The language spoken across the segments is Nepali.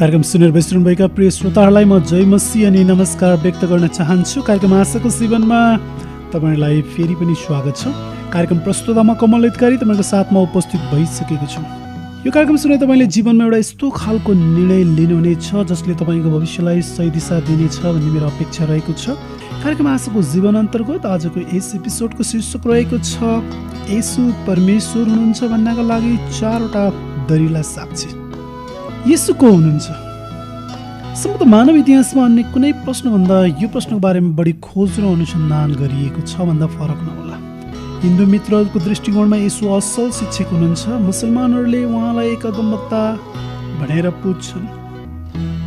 कार्यक्रम सुनेर बसिरहनुभएका प्रिय श्रोताहरूलाई म जय मसीह अनि नमस्कार व्यक्त गर्न चाहन्छु। कार्यक्रम आशाको जीवनमा तपाईँलाई फेरि पनि स्वागत छ। कार्यक्रम प्रस्तुतमा कमल हितकारी तपाईँको साथमा उपस्थित भइसकेको छु। यो कार्यक्रम सुने तपाईँले जीवनमा एउटा यस्तो खालको निर्णय लिनुहुनेछ जसले तपाईँको भविष्यलाई सही दिशा दिनेछ भन्ने मेरो अपेक्षा रहेको छ। कार्यक्रम आशाको जीवन अन्तर्गत आजको यस एपिसोडको शीर्षक रहेको छ येशू परमेश्वर हुनुहुन्छ भन्नका लागि 4वटा दरिला साक्षी। येशू को हुनुहुन्छ? सम्भवतः मानव इतिहासमा अन्य कुनै प्रश्नभन्दा यो प्रश्नको बारेमा बढी खोज र अनुसन्धान गरिएको छ भन्दा फरक नहोला। हिन्दू मित्रहरूको दृष्टिकोणमा येशू असल शिक्षक हुनुहुन्छ। मुसलमानहरूले उहाँलाई एक अगमवक्ता भनेर पुज्छन्।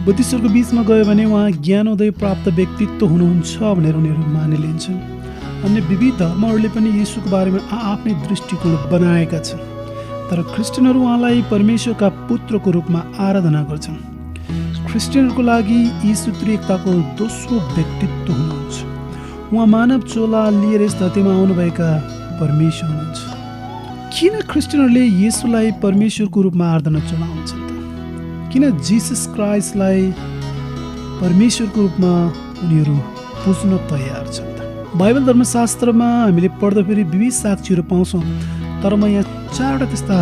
बुद्धिस्टहरूको बिचमा गयो भने उहाँ ज्ञानोदय प्राप्त व्यक्तित्व हुनुहुन्छ भनेर उनीहरू मानिलिन्छन्। अन्य विविध धर्महरूले पनि येशूको बारेमा आफ्नै दृष्टिकोण बनाएका छन्, तर क्रिस्चियनहरू उहाँलाई परमेश्वरका पुत्रको रूपमा आराधना गर्छन्। क्रिस्चियनहरूको लागि येशू त्रिएकताको दोस्रो व्यक्तित्व हुनुहुन्छ। उहाँ मानव चोला लिएर यस धरतीमा आउनुभएका परमेश्वर हुनुहुन्छ। किन क्रिस्चियनहरूले येशूलाई परमेश्वरको रूपमा आराधना चलाउँछन् त? किन जिसस क्राइस्टलाई परमेश्वरको रूपमा उनीहरू पुज्न तयार छन् त? बाइबल धर्मशास्त्रमा हामीले पढ्दाखेरि विविध साक्षीहरू पाउँछौँ, तर म यहाँ 4वटा त्यस्ता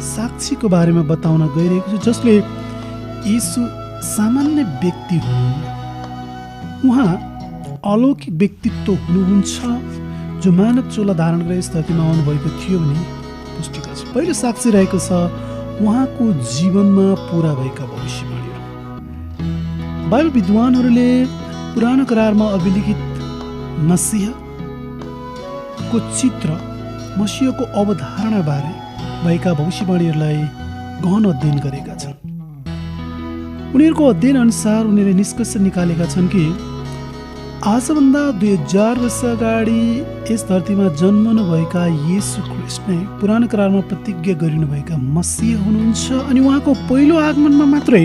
साक्षीको बारेमा बताउन गइरहेको छु जसले येशू सामान्य व्यक्ति हुनुहुन्न, उहाँ अलौकिक व्यक्तित्व हुनुहुन्छ जो मानव चोला धारण गरेर यस धरतीमा आउनुभएको थियो भने पुष्टि गर्छ। पहिलो साक्षी रहेको छ उहाँको जीवनमा पुरा भएका भविष्यवाणीहरू। बाइबल विद्वानहरूले पुरानो करारमा अभिलिखित मसीहको चित्र, मसीहको अवधारणाबारे भएका भविष्यवाणीहरूलाई गहन अध्ययन गरेका छन्। उनीहरूको अध्ययन अनुसार उनीहरूले निष्कर्ष निकालेका छन् कि आजभन्दा 2000 वर्ष अगाडि यस धरतीमा जन्मनुभएका येशू ख्रिस्ट नै पुरानो करारमा प्रतिज्ञा गरिनुभएका मसीह हुनुहुन्छ अनि उहाँको पहिलो आगमनमा मात्रै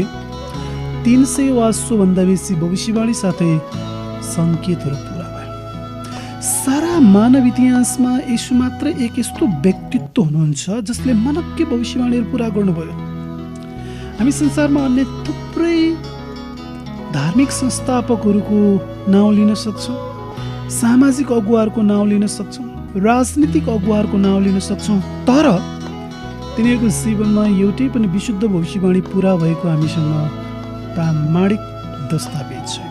300 वा सोभन्दा बेसी भविष्यवाणी साथै सङ्केतहरू पुरा भयो। सारा मानव इतिहासमा येशू मात्र एक यस्तो व्यक्तित्व हुनुहुन्छ जसले मनक्के भविष्यवाणीहरू पुरा गर्नुभयो। हामी संसारमा अन्य थुप्रै धार्मिक संस्थापकहरूको नाउँ लिन सक्छौँ, सामाजिक अगुवाहरूको नाउँ लिन सक्छौँ, राजनीतिक अगुवाहरूको नाउँ लिन सक्छौँ, तर तिनीहरूको जीवनमा एउटै पनि विशुद्ध भविष्यवाणी पुरा भएको हामीसँग प्रामाणिक दस्तावेज छैन।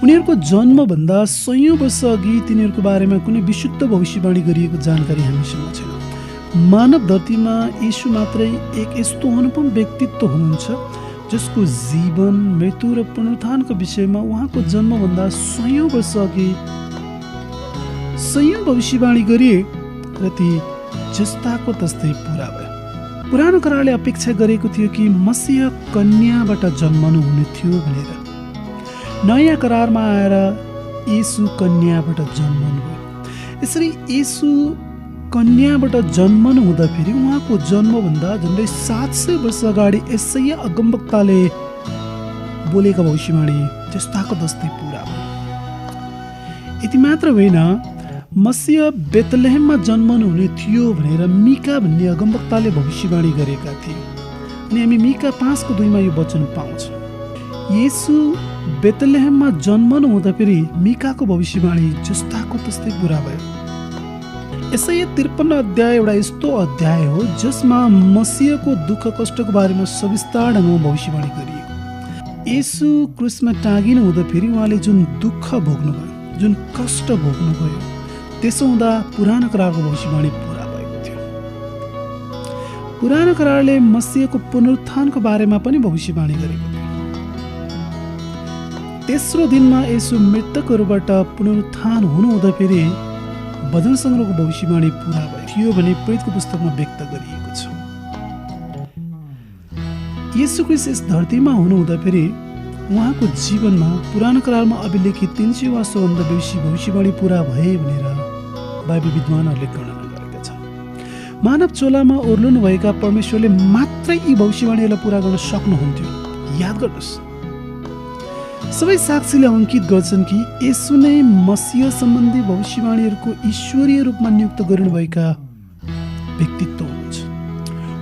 उनीहरूको जन्मभन्दा 100 वर्ष अघि तिनीहरूको बारेमा कुनै विशुद्ध भविष्यवाणी गरिएको जानकारी हामीसँग छैन। मानव धरतीमा येशू मात्रै एक यस्तो अनुपम व्यक्तित्व हुनुहुन्छ जसको जीवन, मृत्यु र पुनरुत्थानको विषयमा उहाँको जन्मभन्दा 100 वर्ष अघि 100 भविष्यवाणी गरिए र ती जस्ताको तस्तै पुरा भयो। पुरानो करारले अपेक्षा गरेको थियो कि मसीह कन्याबाट जन्मनु हुने थियो भनेर। नयाँ करारमा आएर येशू कन्याबाट जन्मनु भयो। यसरी येशू कन्याबाट जन्मनु हुँदाखेरि उहाँको जन्मभन्दा झन्डै 700 वर्ष अगाडि यशाया अगमवक्ताले बोलेका भविष्यवाणी जस्ताको तस्तै पुरा भयो। यति मात्र होइन, मसीह बेथलेहेममा जन्मनु हुने थियो भनेर मिका भन्ने अगमवक्ताले भविष्यवाणी गरेका थिए अनि हामी मिका 5:2 यो वचन पाउँछौँ। येशू बेथलेहेममा जन्मनु हुँदाखेरि मिकाको भविष्यवाणी जस्ताको तस्तै पुरा भयो। यशाया 53 अध्याय एउटा यस्तो अध्याय हो जसमा मसीहको दुःख कष्टको बारेमा सविस्तार ढङ्गमा भविष्यवाणी गरिएको। येशू क्रुसमा टाँगिनु हुँदाखेरि उहाँले जुन दुःख भोग्नुभयो, जुन कष्ट भोग्नुभयो, त्यसो हुँदा पुरानो करारको भविष्यवाणी पुरा भएको थियो। पुरानो करारले मसीहको पुनरुत्थानको बारेमा पनि भविष्यवाणी गरेको थियो। तेस्रो दिनमा येशू मृतकहरूबाट पुनरुत्थान हुनु हुँदाखेरि भजन सङ्ग्रहको भविष्यवाणी पुरा भयो थियो भने प्रेरितको पुस्तकमा व्यक्त गरिएको छ। येशू ख्रिस्ट यस धरतीमा हुनु हुँदाखेरि उहाँको जीवनमा पुरानो करारमा अभिलेखित 300 वा सोभन्दा बेसी भविष्यवाणी पुरा भए भनेर बाइबल विद्वानहरूले गणना गरेका छन्। मानव चोलामा ओर्लनुभएका परमेश्वरले मात्रै यी भविष्यवाणीहरूलाई पुरा गर्न सक्नुहुन्थ्यो। याद गर्नुहोस्, सबै साक्षीले अङ्कित गर्छन् कि येशू नै मसीह सम्बन्धी भविष्यवाणीहरूको ईश्वरीय रूपमा नियुक्त गरिनुभएका व्यक्तित्व हुनुहुन्छ।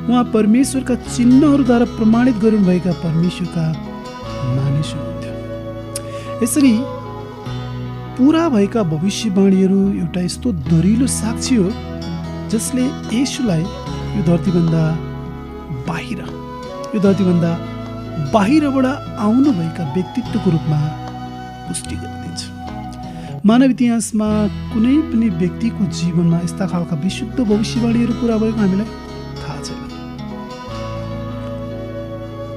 उहाँ परमेश्वरका चिन्हहरूद्वारा प्रमाणित गर्नुभएका परमेश्वरका मानिस हुनुहुन्थ्यो। यसरी पूरा भएका भविष्यवाणीहरू एउटा यस्तो दरिलो साक्षी हो जसले येशूलाई यो धरतीभन्दा बाहिरबाट आउनुभएका व्यक्तित्वको रूपमा पुष्टि गरिदिन्छ। मानव इतिहासमा कुनै पनि व्यक्तिको जीवनमा यस्ता खालका विशुद्ध भविष्यवाणीहरू पुरा भएको हामीलाई थाहा छैन।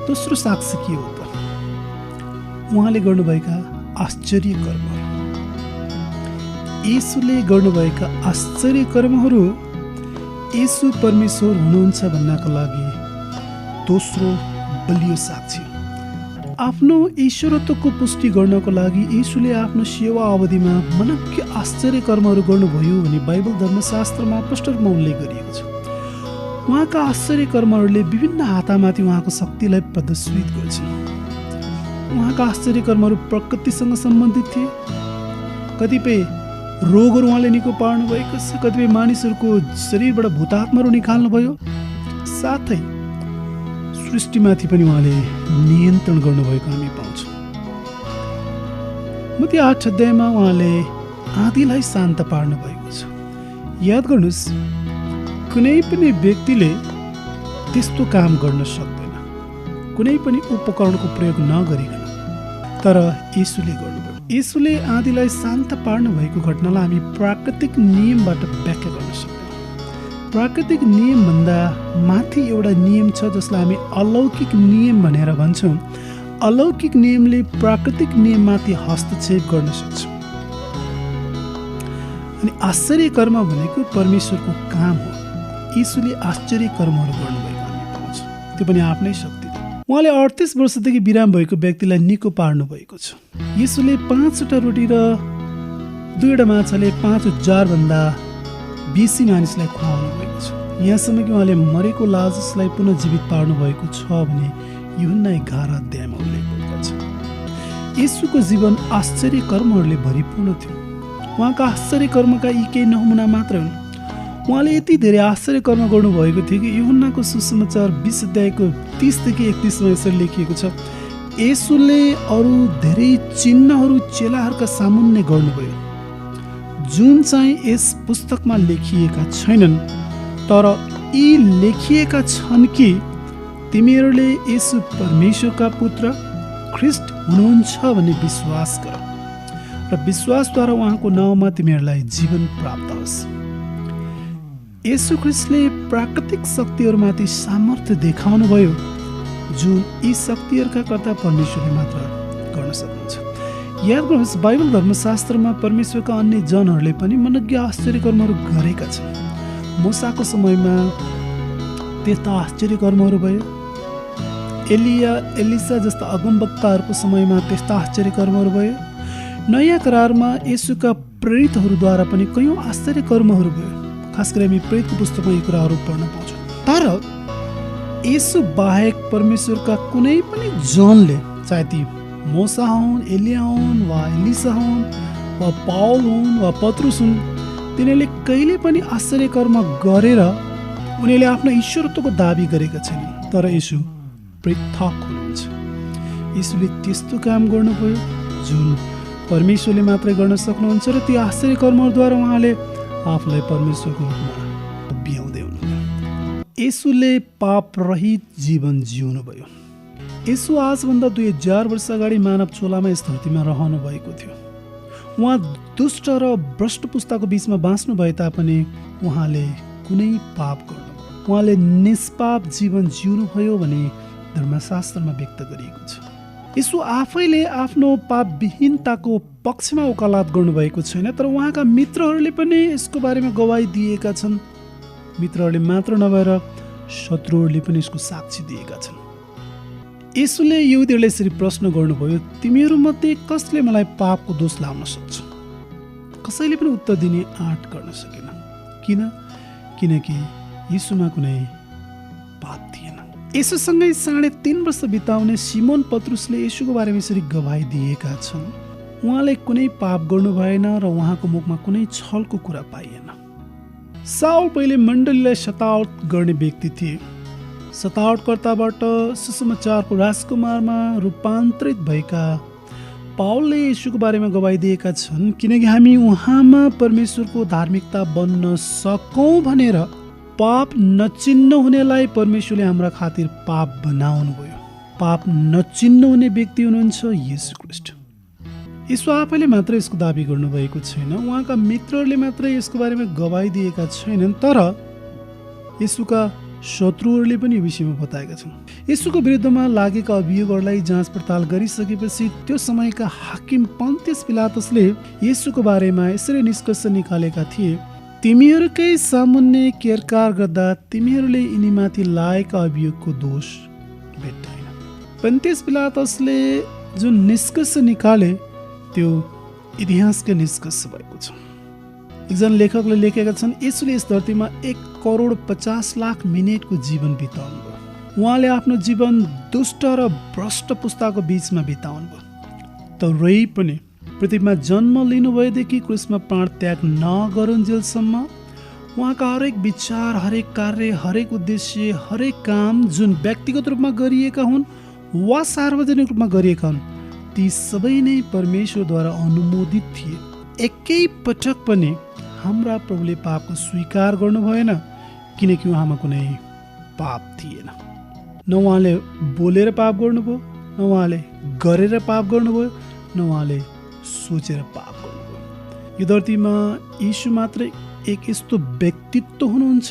दोस्रो साक्षी के हो त? उहाँले गर्नुभएका आश्चर्य कर्महरू। येशूले गर्नुभएका आश्चर्य कर्महरू येशू परमेश्वर हुनुहुन्छ भन्नको लागि दोस्रो बलियो साक्षी। आफ्नो ईश्वरत्वको पुष्टि गर्नको लागि येशूले आफ्नो सेवा अवधिमा मनज्ञ आश्चर्य कर्महरू गर्नुभयो भनी बाइबल धर्मशास्त्रमा स्पष्ट रूपमा उल्लेख गरिएको छ। उहाँका आश्चर्य कर्महरूले विभिन्न हातामाथि उहाँको शक्तिलाई प्रदर्शित गर्छन्। उहाँका आश्चर्य कर्महरू प्रकृतिसँग सम्बन्धित थिए। कतिपय रोगहरू उहाँले निको पार्नु भएको छ, कतिपय मानिसहरूको शरीरबाट भूतात्माहरू निकाल्नुभयो, साथै सृष्टिमाथि पनि उहाँले नियन्त्रण गर्नुभएको हामी पाउँछौँ। मत्ती 8 अध्यायमा उहाँले आँधीलाई शान्त पार्नु भएको छ। याद गर्नुहोस्, कुनै पनि व्यक्तिले त्यस्तो काम गर्न सक्दैन, कुनै पनि उपकरणको प्रयोग नगरिकन, तर येशूले गर्नुभयो। येशूले आँधीलाई शान्त पार्नु भएको घटनालाई हामी प्राकृतिक नियमबाट व्याख्या गर्न सक्दैनौँ। प्राकृतिक नियमभन्दा माथि एउटा नियम छ जसलाई हामी अलौकिक नियम भनेर भन्छौँ। अलौकिक नियमले प्राकृतिक नियममाथि हस्तक्षेप गर्न सक्छ। अनि आश्चर्य कर्म भनेको परमेश्वरको काम हो। येशूले आश्चर्य कर्महरू गर्नुभएको हामी पाउँछौँ, त्यो पनि आफ्नै शक्ति। उहाँले 38 वर्षदेखि बिराम भएको व्यक्तिलाई निको पार्नु भएको छ। येशूले 5वटा रोटी र 2वटा माछाले 5,000 भन्दा बेसी मानिसलाई खुवाउनु भएको छ। यहाँसम्म कि उहाँले मरेको लाजरसलाई पुनः जीवित पार्नु भएको छ भने यूहन्ना 11 अध्यायमा उल्लेख गरेका छ। येशूको जीवन आश्चर्य कर्महरूले भरिपूर्ण थियो। उहाँका आश्चर्य कर्मका यी केही नमुना मात्र हुन्। उहाँले यति धेरै आश्चर्य कर्म गर्नुभएको थियो कि यूहन्नाको सुसमाचार 20 अध्यायको 30 देखि 31मा यसरी लेखिएको छ, येशूले अरू धेरै चिन्हहरू चेलाहरूका सामुन्ने गर्नुभयो जुन चाहिँ यस पुस्तकमा लेखिएका छैनन्, तर यी लेखिएका छन् कि तिमीहरूले येशू परमेश्वरका पुत्र ख्रिस्ट हुनुहुन्छ भन्ने विश्वास गर र विश्वासद्वारा उहाँको नाउँमा तिमीहरूलाई जीवन प्राप्त होस्। येशू ख्रिस्टले प्राकृतिक शक्तिहरूमाथि सामर्थ्य देखाउनु भयो जुन यी शक्तिहरूका कर्ता परमेश्वरले मात्र गर्न सक्नुहुन्छ। याद गर्नुहोस्, बाइबल धर्मशास्त्रमा परमेश्वरका अन्य जनहरूले पनि मनज्ञ आश्चर्य कर्महरू गरेका छन्। मूसाको समयमा त्यस्ता आश्चर्य कर्महरू भयो। एलिसा जस्ता अगमवक्ताहरूको समयमा त्यस्ता आश्चर्य कर्महरू भयो। नयाँ करारमा येशूका प्रेरितहरूद्वारा पनि कयौँ आश्चर्य कर्महरू भयो। खास गरी हामी प्रेरितको पुस्तकमा यी कुराहरू पढ्न पाउँछौँ। तर येशू बाहेक परमेश्वरका कुनै पनि जनले, चाहे ती मूसा हुन्, एलिया हुन्, वा एलिसा हुन्, वा पाउल हुन्, वा पत्रुस हुन्, तिनीहरूले कहिले पनि आश्चर्य कर्म गरेर उनीहरूले आफ्नो ईश्वरत्वको दाबी गरेका छैनन्। तर येशू पृथक हुनुहुन्छ। येशूले त्यस्तो काम गर्नुभयो जुन परमेश्वरले मात्रै गर्न सक्नुहुन्छ र ती आश्चर्य कर्महरूद्वारा उहाँले आफूलाई परमेश्वरको रूपमा उभ्याउँदै हुनुहुन्छ। येशूले पाप रहित जीवन जिउनु भयो। येशू आजभन्दा 2000 वर्ष अगाडि मानव चोलामा यस धरतीमा रहनु भएको थियो। उहाँ दुष्ट र भ्रष्ट पुस्ताको बीचमा बाँच्नु भए तापनि उहाँले कुनै पाप गर्नुभयो। उहाँले निष्पाप जीवन जिउनु भयो भने धर्मशास्त्रमा व्यक्त गरिएको छ। येशू आफैले आफ्नो पापविहीनताको पक्षमा वकालत गर्नुभएको छैन, तर उहाँका मित्रहरूले पनि यसको बारेमा गवाही दिएका छन्। मित्रहरूले मात्र नभएर शत्रुहरूले पनि यसको साक्षी दिएका छन्। येशूले यहुदीहरूलाई यसरी प्रश्न गर्नुभयो, तिमीहरूमध्ये कसले मलाई पापको दोष लाउन सक्छ? कसैले पनि उत्तर दिने आँट गर्न सकेन। किनकि येशूमा कुनै पाप थिएन। येशूसँगै 3.5 वर्ष बिताउने सिमोन पत्रुसले येशूको बारेमा यसरी गवाही दिएका छन्, उहाँले कुनै पाप गर्नु भएन र उहाँको मुखमा कुनै छलको कुरा पाइएन। साउल पहिले मण्डलीलाई सतावट गर्ने व्यक्ति थिए। सतावटकर्ताबाट सुसमाचारको राजकुमारमा रूपान्तरित भएका पावलले येशूको बारेमा गवाही दिएका छन्, किनकि हामी उहाँमा परमेश्वरको धार्मिकता बन्न सकौँ भनेर पाप नचिन्न हुनेलाई परमेश्वरले हाम्रा खातिर पाप बनाउनु भयो। पाप नचिन्न हुने व्यक्ति हुनुहुन्छ येशू ख्रीष्ट। येशू आफैले मात्र यसको दाबी गर्नुभएको छैन, उहाँका मित्रहरूले मात्र यसको बारेमा गवाही दिएका छैनन्, तर येशूका शत्रुहरूले पनि यो विषयमा बताएका छन्। येशूको विरुद्धमा लागेका अभियोगहरूलाई जाँच पडताल गरिसकेपछि त्यो समयका हाकिम पन्तियस पिलातसले येशूको बारेमा यसरी निष्कर्ष निकालेका थिए, तिमीहरूकै सामुन्ने केरकार गर्दा तिमीहरूले यिनीमाथि लागेका अभियोगको दोष भेट्दैन। पन्तियस पिलातसले जुन निष्कर्ष निकाले त्यो इतिहासका निष्कर्ष भएको छ। एकजना लेखकले लेखेका छन्, येशूले यस धरतीमा 1,50,00,000 मिनेटको जीवन बिताउनु भयो। उहाँले आफ्नो जीवन दुष्ट र भ्रष्ट पुस्ताको बीचमा बिताउनु भयो। तरै पनि पृथ्वीमा जन्म लिनुभएदेखि क्रुसमा प्राण त्याग नगरुन्जेलसम्म उहाँका हरेक विचार, हरेक कार्य, हरेक उद्देश्य, हरेक काम जुन व्यक्तिगत रूपमा गरिएका हुन् वा सार्वजनिक रूपमा गरिएका हुन्, ती सबै नै परमेश्वरद्वारा अनुमोदित थिए। एकै पटक पनि हाम्रा प्रभुले पापको स्वीकार गर्नु भएन, किनकि उहाँमा कुनै पाप थिएन। न उहाँले बोलेर पाप गर्नुभयो, न उहाँले गरेर पाप गर्नुभयो, न उहाँले सोचेर पाप गर्नुभयो। यो धरतीमा यीशु मात्रै एक यस्तो व्यक्तित्व हुनुहुन्छ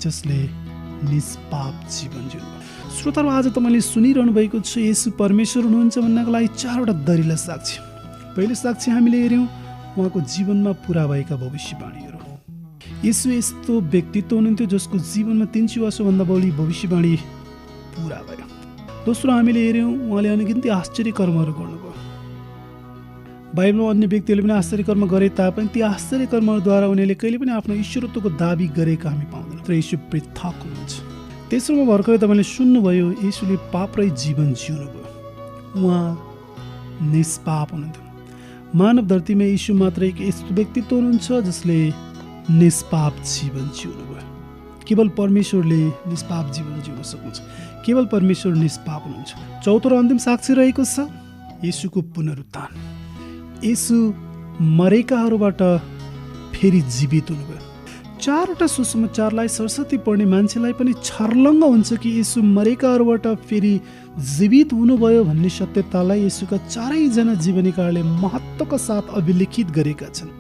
जसले निष्पाप जीवन जिउनुभयो। श्रोताहरू, आज तपाईँले सुनिरहनु भएको छ येशू परमेश्वर हुनुहुन्छ भन्नको लागि 4वटा दरिला साक्षी। पहिलो साक्षी हामीले हेऱ्यौँ उहाँको जीवनमा पुरा भएका भविष्यवाणीहरू। येशू यस्तो व्यक्तित्व हुनुहुन्थ्यो जसको जीवनमा 300 वर्षभन्दा बढी भविष्यवाणी पुरा भयो। दोस्रो हामीले हेऱ्यौँ उहाँले अनगिन्ती आश्चर्य कर्महरू गर्नुभयो। बाइबलमा अन्य व्यक्तिहरूले पनि आश्चर्य कर्म गरे तापनि ती आश्चर्य कर्महरूद्वारा उनीहरूले कहिले पनि आफ्नो ईश्वरत्वको दाबी गरेका हामी पाउँदैनौँ। तर येशू पृथक हुनुहुन्छ। तेस्रोमा भर्खरै तपाईँले सुन्नुभयो, येशूले पापरहित जीवन जिउनुभयो। उहाँ निष्पाप हुनुहुन्थ्यो। मानव धरतीमा यीशु मात्र एक यस्तो व्यक्तित्व हुनुहुन्छ जसले निष्पाप जीवन जिउनुभयो। केवल परमेश्वरले निष्पाप जीवन जिउन सक्नुहुन्छ। केवल परमेश्वर निष्पाप हुनुहुन्छ। चौथो र अन्तिम साक्षी रहेको छ येशूको पुनरुत्थान। येशू मरेकाहरूबाट फेरि जीवित हुनुभयो। 4वटा सुसमाचारलाई सरस्वती पढ्ने मान्छेलाई पनि छर्लङ्ग हुन्छ कि येशू मरेकाहरूबाट फेरि जीवित हुनुभयो भन्ने सत्यतालाई येशूका 4जना जीवनीकारले महत्त्वका साथ अभिलेखित गरेका छन्।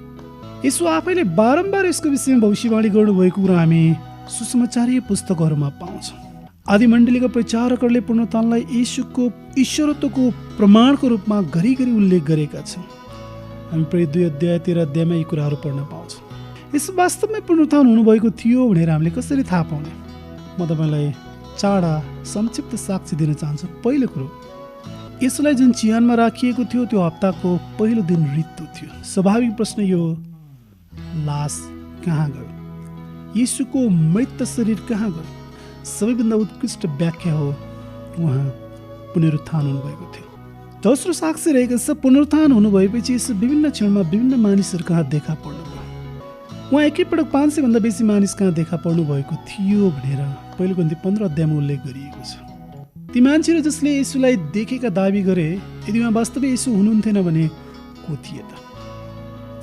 येशू आफैले बारम्बार यसको विषयमा भविष्यवाणी गर्नुभएको कुरा हामी सुसमाचारीय पुस्तकहरूमा पाउँछौँ। आदि मण्डलीका प्रचारकहरूले पुनरुत्थानलाई येशूको ईश्वरत्वको प्रमाणको रूपमा घरिघरि उल्लेख गरेका छन्। हामी प्रेरित 2 अध्याय 13 अध्यायमा यी कुराहरू पढ्न पाउँछौँ। यसो वास्तवमै पुनरुत्थान हुनुभएको थियो भनेर हामीले कसरी थाहा पाउने? म तपाईँलाई 4 संक्षिप्त साक्षी दिन चाहन्छु। पहिलो कुरो, यसलाई जुन चिहानमा राखिएको थियो त्यो हप्ताको पहिलो दिन ऋतु थियो। स्वाभाविक प्रश्न यो, लास कहाँ गयो? येशूको मृत शरीर कहाँ गयो? सबैभन्दा उत्कृष्ट व्याख्या हो उहाँ पुनरुत्थान हुनुभएको थियो। दोस्रो साक्षी रहेको छ, पुनरुत्थान हुनुभएपछि यसो विभिन्न क्षणमा विभिन्न मानिसहरू कहाँ देखा पर्नुभयो। उहाँ एकैपटक 500 भन्दा बेसी मानिस कहाँ देखा पर्नु भएको थियो भनेर पहिलो कन्ती 15 अध्यायमा उल्लेख गरिएको छ। ती मान्छेहरू जसले येशूलाई देखेका दाबी गरे, यदि उहाँ वास्तवमै येशू हुनुहुन्थेन भने को थिए त?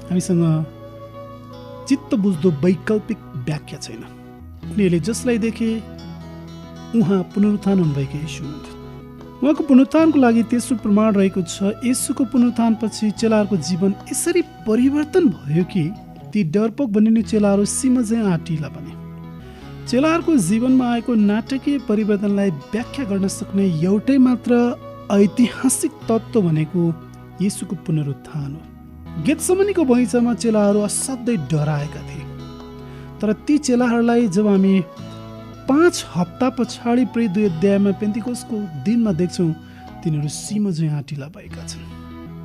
हामीसँग चित्त बुझ्दो वैकल्पिक व्याख्या छैन। उनीहरूले जसलाई देखे उहाँ पुनरुत्थान हुनुभएको येशू हुनुहुन्थ्यो। उहाँको पुनरुत्थानको लागि तेस्रो प्रमाण रहेको छ, येशूको पुनरुत्थानपछि चेलाहरूको जीवन यसरी परिवर्तन भयो कि ती डरपोक बनिने चेलाहरू सिमझै आँटिला बने। चेलाहरूको जीवनमा आएको नाटकीय परिवर्तनलाई व्याख्या गर्न सक्ने एउटै मात्र ऐतिहासिक तत्त्व भनेको येशूको पुनरुत्थान हो। गेतसमनीको बगैँचामा चेलाहरू असाध्यै डराएका थिए, तर ती चेलाहरूलाई जब हामी 5 हप्ता पछाडि प्रेरित 2 अध्यायमा पेन्तिकोसको दिनमा देख्छौँ, तिनीहरू सिमझै आँटिला भएका छन्।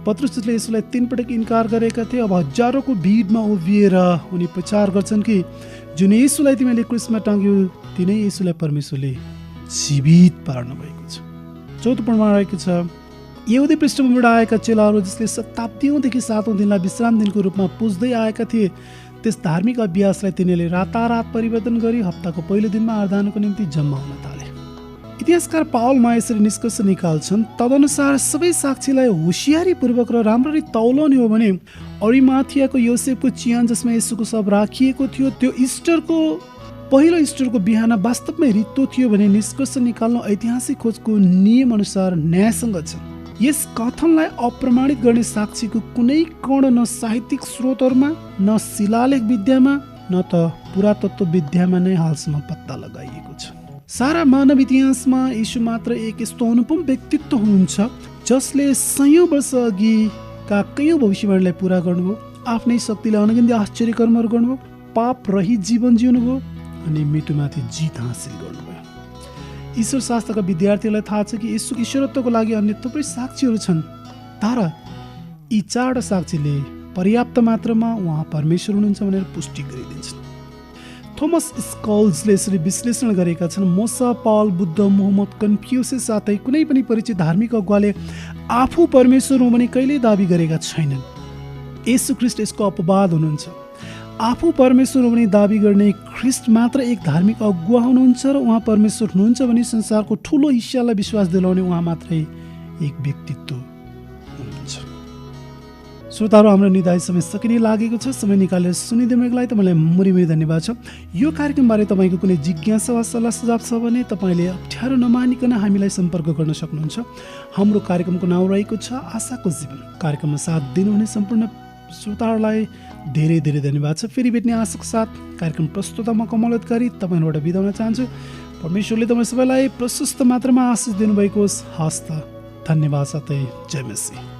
पत्रुसले यसलाई 3 पटक इन्कार गरेका थिए। अब हजारौँको भिडमा उभिएर उनी प्रचार गर्छन् कि जुन येशूलाई तिमीले क्रुसमा टाँग्यो तिनै येशूलाई परमेश्वरले जीवित पार्नु भएको छ। चौथो प्रमाण रहेको छ, यहुदी पृष्ठभूमिबाट आएका चेलाहरू जसले शताब्दीदेखि 7औं दिनलाई विश्राम दिनको रूपमा पुज्दै आएका थिए, त्यस धार्मिक अभ्यासलाई तिनीहरूले रातारात परिवर्तन गरी हप्ताको पहिलो दिनमा आराधनाको निम्ति जम्मा हुन थाले। इतिहासकार पावलमा यसरी निष्कर्ष निकाल्छन्, तदनुसार सबै साक्षीलाई होसियारीपूर्वक र राम्ररी तौलाउने हो भने अरिमाथियाको योसेफको चिहान जसमा येशूको शव राखिएको थियो, त्यो पहिलो इस्टरको बिहान वास्तवमै रित्तो थियो भने निष्कर्ष निकाल्न ऐतिहासिक खोजको नियम अनुसार न्यायसँग छ। यस कथनलाई अप्रमाणित गर्ने साक्षीको कुनै कण न साहित्यिक स्रोतहरूमा, न शिलालेख विद्यामा, न त पुरातत्व विद्यामा नै हालसम्म पत्ता लगाइएको छ। सारा मानव इतिहासमा यीशु मात्र एक यस्तो अनुपम व्यक्तित्व हुनुहुन्छ जसले सयौं वर्ष अघिका कयौं भविष्यवाणीलाई पूरा गर्नुभयो, आफ्नै शक्तिले अनगिन्ती आश्चर्य कर्महरू गर्नुभयो, पाप रहित जीवन जिउनुभयो अनि मृत्युमाथि जित हासिल गर्नुभयो। ईश्वर शास्त्रका विद्यार्थीहरूलाई थाहा छ कि येशूको ईश्वरत्वको लागि अन्य थुप्रै साक्षीहरू छन्, तर यी 4 साक्षीले पर्याप्त मात्रामा उहाँ परमेश्वर हुनुहुन्छ भनेर पुष्टि गरिदिन्छन्। थोमस स्कल्सले यसरी विश्लेषण गरेका छन्, मोसा, पावल, बुद्ध, मोहम्मद, कन्फ्युसियस साथै कुनै पनि परिचित धार्मिक अगुवाले आफू परमेश्वर हो भने कहिल्यै दाबी गरेका छैनन्। येशू ख्रीष्ट यसको अपवाद हुनुहुन्छ। आफू परमेश्वर हो भने दाबी गर्ने ख्रीष्ट मात्र एक धार्मिक अगुवा हुनुहुन्छ र उहाँ परमेश्वर हुनुहुन्छ भने संसारको ठुलो हिस्सालाई विश्वास दिलाउने उहाँ मात्रै एक व्यक्तित्व हुनुहुन्छ। श्रोताहरू, हाम्रो निधाय समय सकिने लागेको छ। समय निकालेर सुनिदिनुको लागि तपाईँलाई मुरी धन्यवाद छ। यो कार्यक्रमबारे तपाईँको कुनै जिज्ञासा वा सल्लाह सुझाव छ भने तपाईँले अप्ठ्यारो नमानिकन हामीलाई सम्पर्क गर्न सक्नुहुन्छ। हाम्रो कार्यक्रमको नाउँ रहेको छ आशाको जीवन। कार्यक्रममा साथ दिनुहुने सम्पूर्ण श्रोताहरूलाई धेरै धेरै धन्यवाद छ। फेरि भेट्ने आशाको साथ कार्यक्रम प्रस्तुता म कमल अधिकारी तपाईँहरूबाट बिदा हुन चाहन्छु। परमेश्वरले तपाईँ सबैलाई प्रशस्त मात्रामा आशिष दिनुभएको होस्। हस्त धन्यवाद साथै जय मसीह।